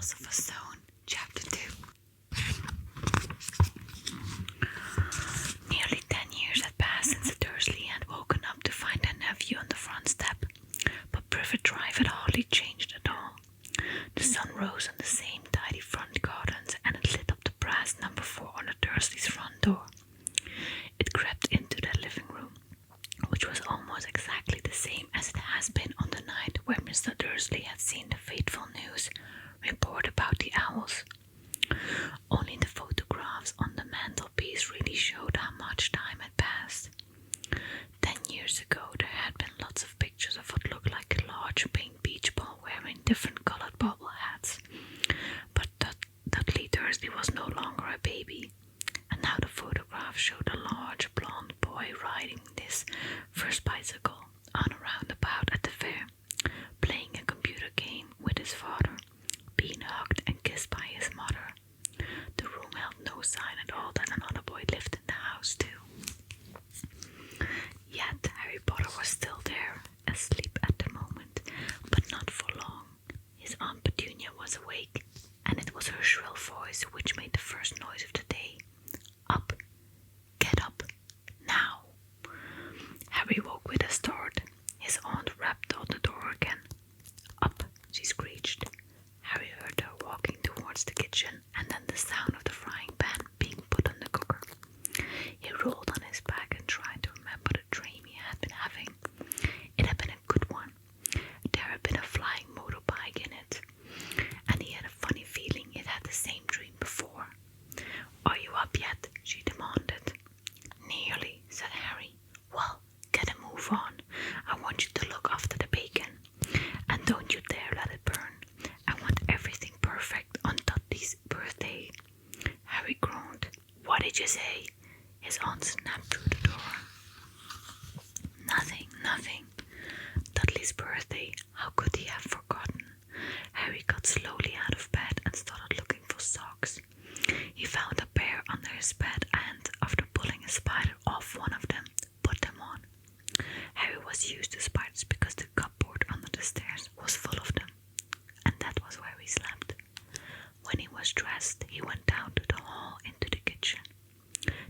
Philosopher's Stone, Chapter 2. Nearly 10 years had passed since the Dursley had woken up to find their nephew on the front step, but Privet Drive had hardly changed at all. The sun rose on the same tidy front gardens, and it lit up the brass number 4 on the Dursleys' front door. It crept into their living room, which was almost exactly the same as it has been on the night where Mr. Dursley had seen the fateful news report about the owls. Only the photographs on the mantelpiece really showed how much time had passed. 10 years ago there had been lots of pictures of what looked like a large pink beach ball wearing different colored bobble hats. But Dudley Dursley was no longer a baby, and now the photograph showed a large blonde boy riding this first bicycle on a roundabout at the fair, playing a computer game with his father, being hugged and kissed by his mother. The room held no sign at all that another boy lived in the house too. Yet Harry Potter was still there, asleep at the moment, but not for long. His Aunt Petunia was awake, and it was her shrill voice which made the first noise of the day. Up! Get up! Now! Harry woke with a start. His aunt rapped on the door again. Up! She screeched. Harry heard her walking towards the kitchen, and then the sound of the frying pan being put on the cooker. He rolled on his back and tried to remember the dream he had been having. It had been a good one. There had been a flying motorbike in it, and he had a funny feeling it had the same dream before. Are you up yet? She demanded. Nearly, said Harry. Well, get a move on. I want you to look after the bacon. And don't you dare let it burn. I want everything perfect on Dudley's birthday. Harry groaned. What did you say? His aunt snapped through the door. Nothing. Dudley's birthday. How could he have forgotten? Harry got slowly out of bed and started looking for socks. He found a pair under his bed and, after pulling a spider off one of them, put them on. Harry was used to spiders because the cupboard under the stairs was full of them, and that was where he slept. When he was dressed, he went down to the hall into the kitchen.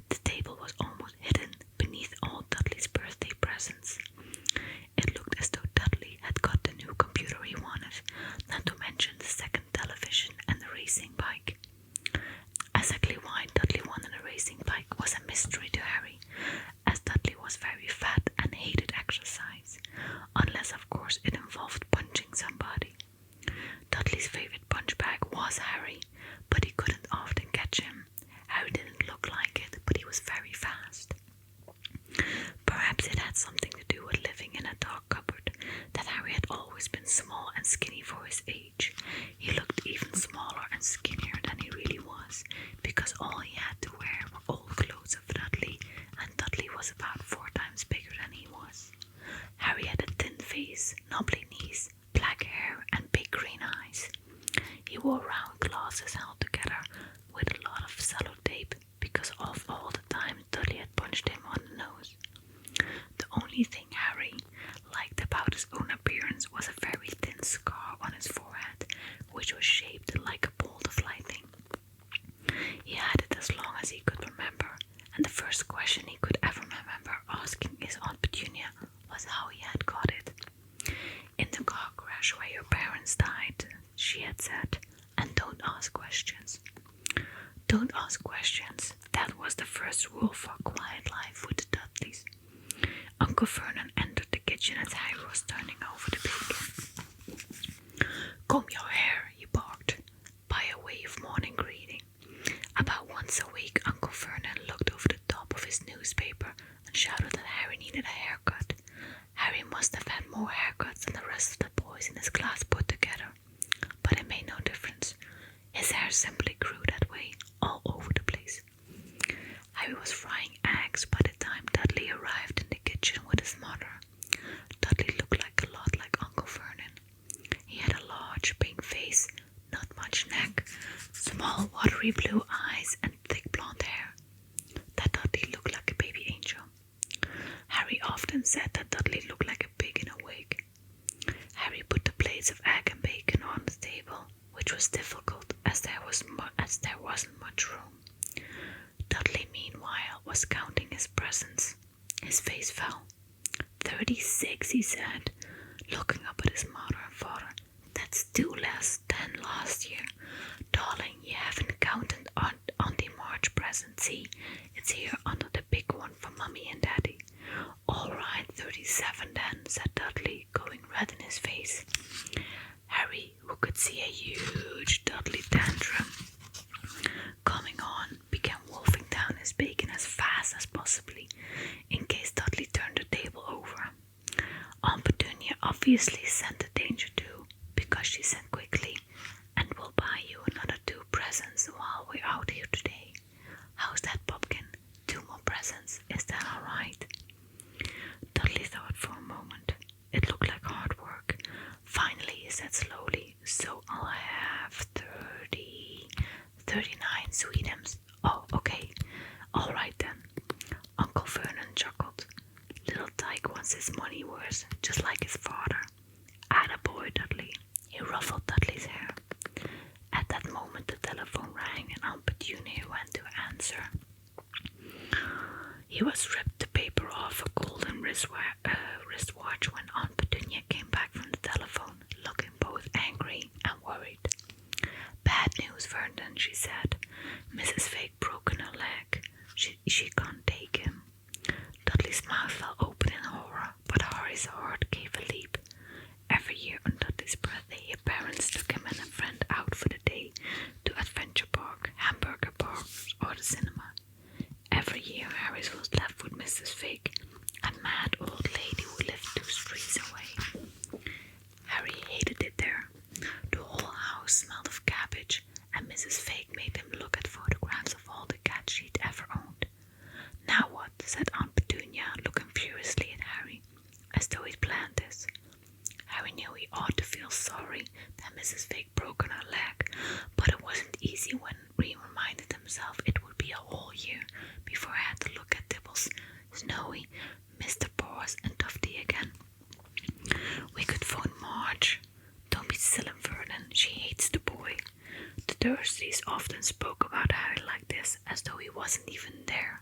The table was almost hidden beneath all Dudley's birthday presents. It looked as though Dudley had got the new computer he wanted, not to mention the second television and the racing bike. Exactly why Dudley wanted a racing bike was a mystery to Harry, as Dudley was very fat and hated exercise, unless of course it involved punching somebody. Dudley's favorite punch bag was Harry, but he couldn't often catch him. Harry didn't look like it, but he was very fast. Perhaps it had something to do with living in a dark cupboard, that Harry had always been small and skinny for his age. He looked even smaller and skinnier than he really was, because all he had to wear were old clothes of Dudley, and Dudley was about 4 times bigger than he was. Harry had a thin face, knobbly knees, black hair, and big green eyes. He wore round glasses held together with a lot of sellotape, because of all the times Dudley had punched him on the nose. The only thing Harry liked about his own appearance was a very thin scar on his forehead, which was shaped like a bolt of lightning. He had it as long as he could remember, and the first question he could ever remember asking his Aunt Petunia was how he had got it. In the car crash where your parents died, she had said, and don't ask questions. Don't ask questions. That was the first rule for a quiet life with the Dudleys. Uncle Vernon entered the kitchen as Harry was turning over the bacon. Comb your hair, he barked, by a way of morning greeting. About once a week, Uncle Vernon looked over the top of his newspaper and shouted that Harry needed a haircut. Harry must have had more haircuts than the rest of the boys in his class put together, but it made no difference. His hair simply grew that way, all over the place. Harry was frying eggs by the time Dudley arrived in the kitchen with his mother. Dudley looked a lot like Uncle Vernon. He had a large pink face, not much neck, small watery blue eyes, and thick blonde hair. That Dudley looked like a baby angel. Harry often said that Dudley looked like a pig in a wig. Harry put the plates of egg and bacon on the table, with which was difficult as there wasn't much room. Dudley, meanwhile, was counting his presents. His face fell. 36, he said, looking up at his mother and father. That's 2 less than last year. Darling, you haven't counted on the March present. See, it's here under the big one for Mummy and Daddy. All right, 37 then, said Dudley, going red in his face. Harry, who could see a huge Dudley tantrum coming on, began wolfing down his bacon as fast as possibly, in case Dudley turned the table over. Aunt Petunia obviously scented the danger too, because she said quickly, "And we'll buy you another 2 presents while we're out here today. How's that, Pumpkin? 2 more presents, is that all right?" Dudley thought for a moment. It looked like hard work. Finally, he said slowly, "So I'll have 39 sweetums. Oh, okay. All right then." Uncle Vernon chuckled. Little Tyke wants his money worth, just like his father. Attaboy, Dudley. He ruffled Dudley's hair. At that moment the telephone rang and Aunt Petunia went to answer. He was ripped the paper off a golden wristwatch when Aunt Petunia came back from the telephone, looking both angry and worried. "Bad news, Vernon," she said. "Mrs. Fake broken her leg. She can't take him." Dudley's mouth fell open in horror, but Harry's heart gave a leap. Every year on Dudley's birthday, his parents took him and a friend out for the day to Adventure Park, Hamburger Park, or the cinema. Every year, Harry was left with Mrs. Fig, a mad old lady who lived 2 streets away. Harry hated it there. The whole house smelled of cabbage, and Mrs. Fig made him look at photographs of all the cats she'd ever owned. "Now what?" said Aunt Petunia, looking furiously at Harry, as though he'd planned this. Harry knew he ought to feel sorry that Mrs. Fig broken her leg, but it wasn't easy when he reminded himself it would be a whole year before I had to look at Dibbles, Snowy, Mr. Paws, and Tufty again. "We could phone Marge." "Don't be silly, Vernon. She hates the boy." The Dursleys often spoke about Harry like this, as though he wasn't even there,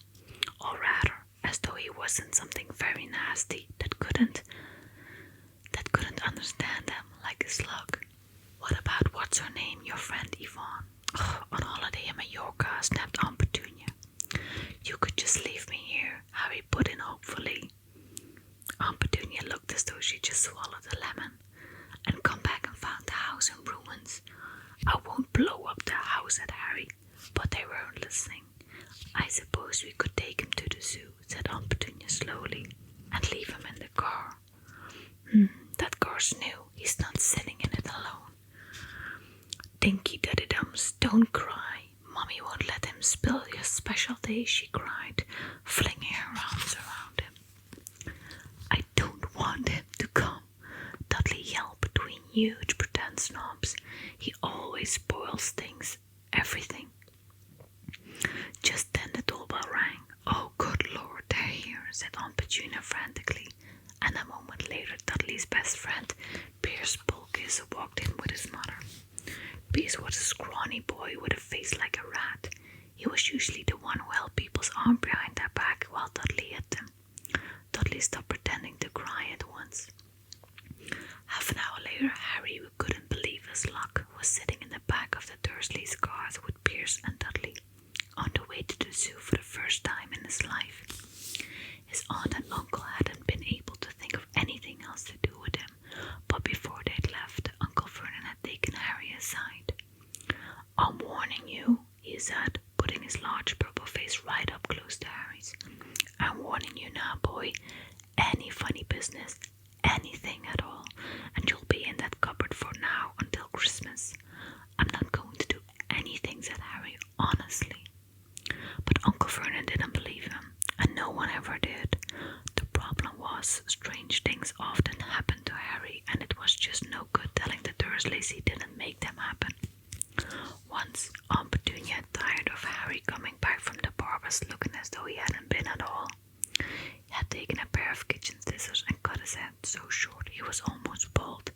or rather, as though he wasn't something very nasty that couldn't understand them like a slug. "What about what's her name, your friend Yvonne?" "Oh, on holiday in Mallorca," snapped Aunt Petunia. "You could just leave me here," Harry put in hopefully. Aunt Petunia looked as though she just swallowed a lemon, and come back and found the house in ruins. "I won't blow up the house," said Harry, but they weren't listening. "I suppose we could take him to the zoo," said Aunt Petunia slowly, "and leave him in the car." That car's new. He's not sitting in it alone." "Dinky Duddydums, don't cry. Mummy won't let him spill your special day," she cried, flinging her arms around him. "I don't want him to come," Dudley yelled between huge pretend snobs. "He always spoils things, everything." Just then the doorbell rang. "Oh, good Lord, they're here," said Aunt Petunia frantically. And a moment later, Dudley's best friend, Pierce Bulkis, walked in with his mother. Pierce was a scrawny boy with a face like a rat. He was usually the one who held people's arm behind their back while Dudley hit them. Dudley stopped pretending to cry at once. Half an hour later, Harry, who couldn't believe his luck, was sitting in the back of the Dursleys' cars with Pierce and Dudley, on the way to the zoo for the first time in his life. His aunt and uncle hadn't been able to think of anything else to do with him, but before they'd left, Uncle Vernon had taken Harry aside. "I'm warning you," he said, putting his large purple face right up close to Harry's. "I'm warning you now, boy. Any funny business, anything at all, and you'll be in that cupboard for now until Christmas." "I'm not going to do anything," said Harry, honestly. But Uncle Vernon didn't believe him, and no one ever did. The problem was, strange things often happened to Harry, and it was just no good telling the Dursleys he didn't make them happen. Once, Aunt Petunia, tired of Harry coming back from the barber's looking as though he hadn't been at all, had taken a pair of kitchen scissors and cut his head so short he was almost bald,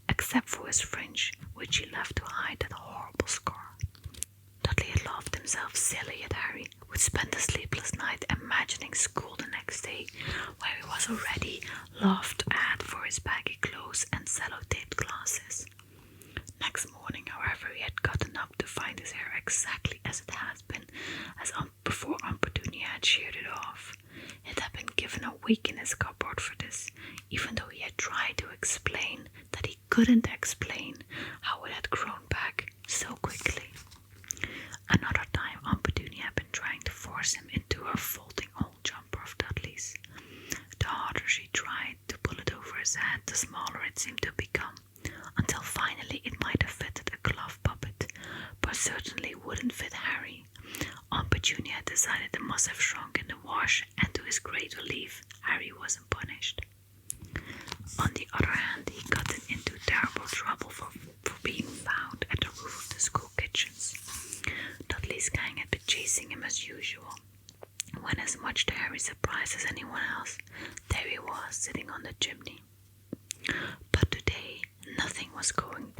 except for his fringe, which he left to hide that silly at Harry, would spend a sleepless night imagining school the next day, where he was already laughed at for his baggy clothes and sellotaped glasses. Next morning, however, he had gotten up to find his hair exactly as it had been, before Aunt Petunia had sheared it off. It had been given a week in his cupboard for this, even though he had tried to explain that he couldn't explain how it had grown back so quickly. Another time, Aunt Petunia had been trying to force him into her folding old jumper of Dudley's. The harder she tried to pull it over his head, the smaller it seemed to become, until finally it might have fitted a glove puppet, but certainly wouldn't fit Harry. Aunt Petunia decided it must have shrunk in the wash, and to his great relief, Harry wasn't punished. On the other hand, he got into terrible trouble for being found at the roof of the school kitchens. Dudley's gang had been chasing him as usual, when as much to Harry's surprise as anyone else, there he was sitting on the chimney. But today, nothing was going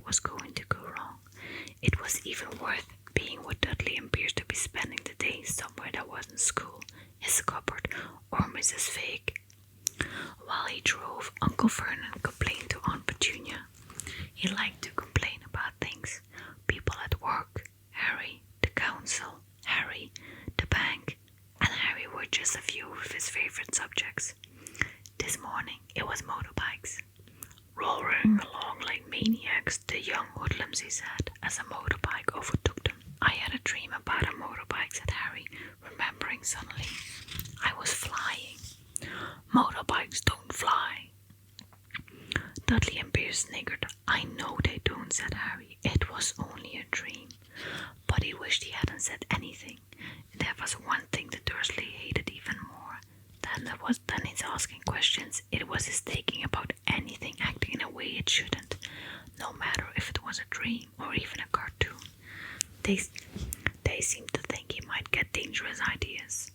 to go wrong. It was even worth being with Dudley and Pierce to be spending the day somewhere that wasn't school, his cupboard, or Mrs. Fig. While he drove, Uncle Vernon complained to Aunt Petunia. He liked to complain about things. People at work, Harry, the council, Harry, the bank, and Harry were just a few of his favorite subjects. This morning, it was motorbikes. Roaring along like maniacs, the young hoodlums, he said, as a motorbike overtook them. I had a dream about a motorbike, said Harry, remembering suddenly. I was flying. Motorbikes don't fly. Dudley and Pierce sniggered. I know they don't, said Harry. It was only a dream. But he wished he hadn't said anything. There was one thing the Dursley hated even more than his asking questions. It was his thinking about anything acting in a way it shouldn't, no matter if it was a dream or even a cartoon. They seemed to think he might get dangerous ideas.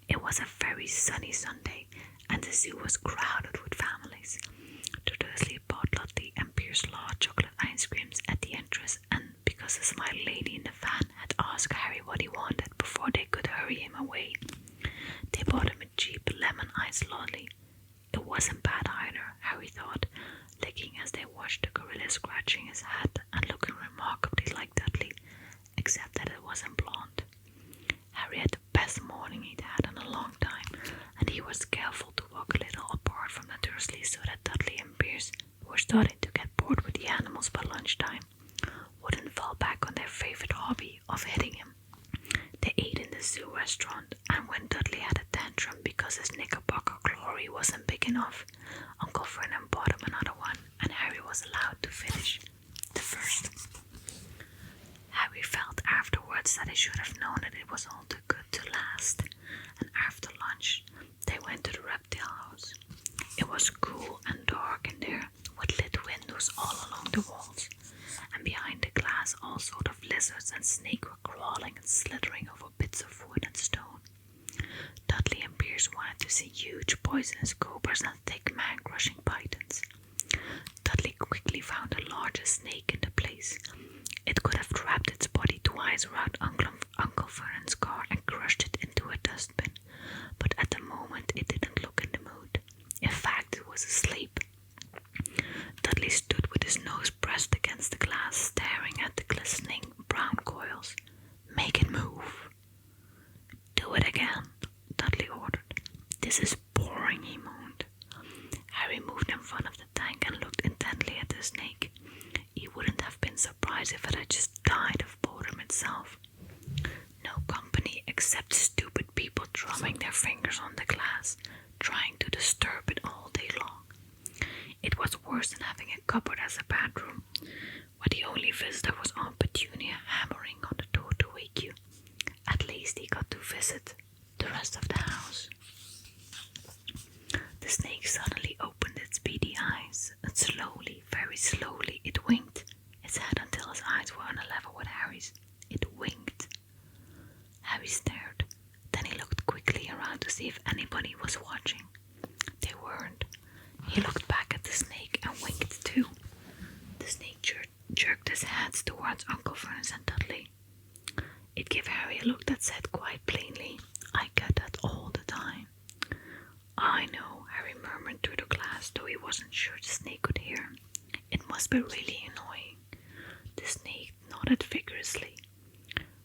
It was a very sunny Sunday, and the zoo was crowded with families. The Dursley bought Dudley and Pierce Law chocolate ice creams at the entrance, and because the smiley lady in the van had asked Harry what he wanted before they could hurry him away, they bought him a cheap lemon ice lolly. It wasn't bad either, Harry thought, licking as they watched the gorilla scratching his head and looking remarkably like Dudley, except that it wasn't blonde. Harry had the best morning he'd had in a long time, and he was careful to walk a little apart from the Dursleys so that Dudley and Pierce, who were starting to get bored with the animals by lunchtime, wouldn't fall back on their favorite hobby of hitting him. They ate in the zoo restaurant, and when Dudley had a tantrum because his knickerbocker glory wasn't big enough, Uncle Vernon bought him another one, and Harry was allowed to finish the first. Harry felt afterwards that he should have known that it was all too good to last, and after lunch they went to the reptile house. It was cool and dark in there, with lit windows all along the walls, and behind the glass all sorts of lizards and snakes were crawling and slithering over bits of wood and stone. Dudley and Pierce wanted to see huge poisonous cobras and thick man-crushing pythons. Dudley quickly found the largest snake in the place. It could have wrapped its body twice around Uncle Vernon's car and crushed it into a dustbin, but at the moment it didn't look in the mood. In fact, it was asleep. Dudley stood with his nose pressed against the glass, staring at the glistening brown coils. Make it move. Do it again, Dudley ordered. This is boring, he moaned. Harry moved in front of the tank and looked intently at the snake. He wouldn't have been surprised if it had just died of boredom itself. No company except stupid people drumming their fingers on the glass, trying to disturb it all day long. It was worse than having a cupboard as a bedroom, where the only visitor was Aunt Petunia hammering on the door to wake you. At least he got to visit the rest of the house. The snake suddenly opened its beady eyes, and slowly, very slowly, it winked its head until his eyes were on a level with Harry's. It winked. Harry stared. Then he looked quickly around to see if anybody was watching. They weren't. He looked back at the snake and winked too. The snake jerked his head towards Uncle Vernon and Dudley. It gave Harry a look that said quite plainly, "I get that all the time." "I know," Harry murmured through the glass, though he wasn't sure the snake could hear. "It must be really annoying." The snake nodded vigorously.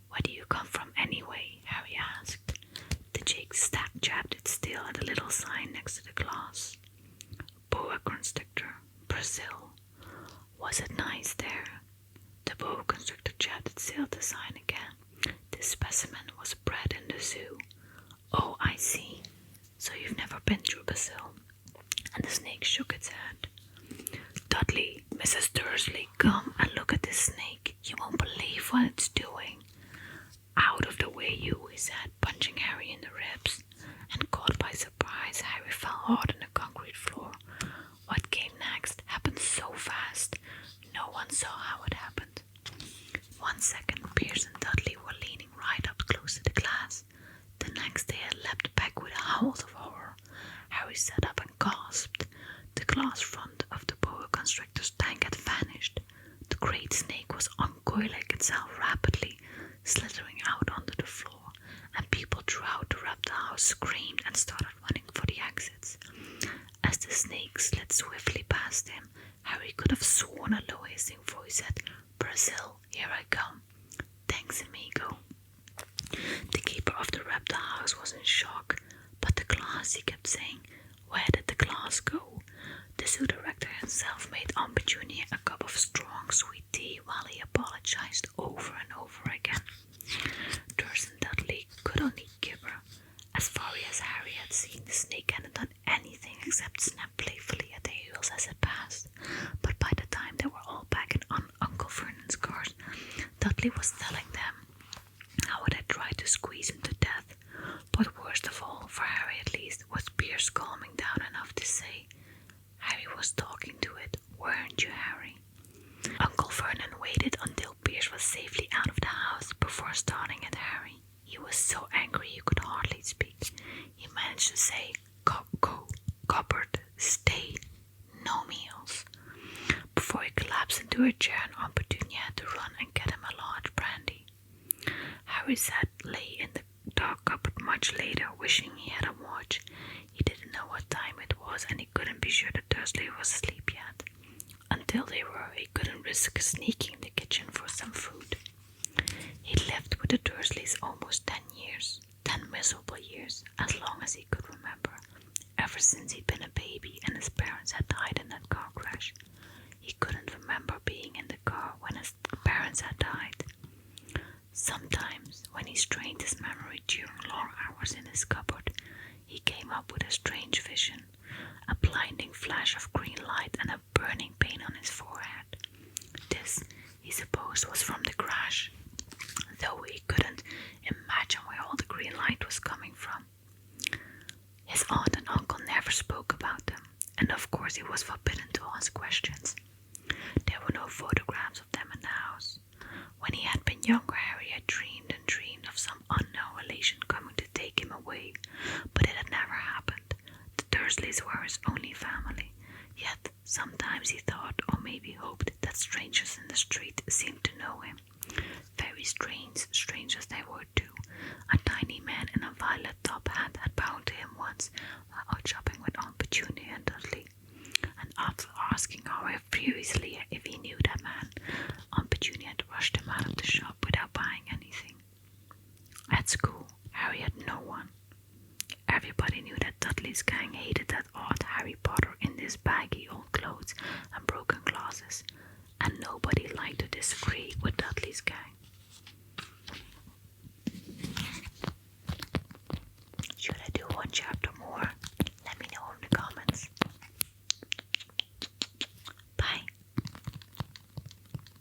"Where do you come from anyway?" Harry asked. The Jake jabbed its tail at a little sign next to the glass. "Boa constrictor, Brazil. Was it nice there?" The boa constrictor jabbed its tail at the sign again. This specimen was bred in the zoo. "Oh, I see. So you've never been to Brazil?" And the snake shook its head. "Dudley, Mrs. Dursley, come and look at this snake. You won't believe what it's doing." "Out of the way, you," he said, punching Harry in the ribs. And caught by surprise, Harry fell hard on the concrete floor. What came next happened so fast, no one saw how it happened. 1 second, Pierce and Dudley were leaning right up close to the glass. The next they had leapt back with howls of horror. Harry sat up and gasped. The glass front of the boa constrictor's tank had vanished. The great snake was uncoiling itself rapidly, slithering out onto the floor, and people throughout the reptile house screamed and started running for the exits. As the snake slid swiftly past him, Harry could have sworn a low hissing voice said, "Brazil, here I come." "Thanks, amigo." The keeper of the reptile house was in shock. "But the glass," he kept saying. "Where did the glass go?" The zoo director himself made Aunt Petunia a cup of strong sweet tea while he apologized over and over again. Durs and Dudley could only gibber. As far as Harry had seen, the snake hadn't done anything except snap playfully at their heels as it passed. But by the time they were all back in Uncle Vernon's cart, Dudley was telling them how it had tried to squeeze him to death. But worst of all, for Harry at least, was Pierce calming down enough to say, "Harry was talking to it, weren't you, Harry?" Uncle Vernon waited until Pierce was safely out of the house before starting at Harry. He was so angry he could hardly speak. He managed to say, "Go, cupboard, stay, no meals," before he collapsed into a chair and Aunt Petunia had to run and get him a large brandy. Harry lay in the dark cupboard much later, wishing he had a watch. He didn't know what time it was, and he couldn't be sure that Dursley was asleep yet. Until they were, he couldn't risk sneaking in the kitchen for some food. He lived with the Dursleys almost 10 years, 10 miserable years, as long as he could remember, ever since he'd been a baby and his parents had died in that car crash. He couldn't remember being in the car when his parents had died. Sometimes, when he strained his memory during long hours in his cupboard, he came up with a strange vision, a blinding flash of green light and a burning pain on his forehead. This, he supposed, was from the crash, though he couldn't imagine where all the green light was coming from. His aunt and uncle never spoke about them, and of course he was forbidden to ask questions. There were no photographs of them in the house. When he had been younger, Harry had dreamed and dreamed of some unknown relation coming to take him away, but it had never happened. The Dursleys were his only family, yet sometimes he thought, or maybe hoped, that strangers in the street seemed to know him. Very strange strangers they were too. A tiny man in a violet top hat had bowed to him once while out shopping with Aunt Petunia and Dudley. And after asking Harry furiously if he knew that man, Aunt Petunia had rushed him out of the shop without buying anything. At school, Harry had no one. Everybody knew that Dudley's gang hated that odd Harry Potter in his baggy old clothes and broken glasses, and nobody liked to disagree with Dudley's gang.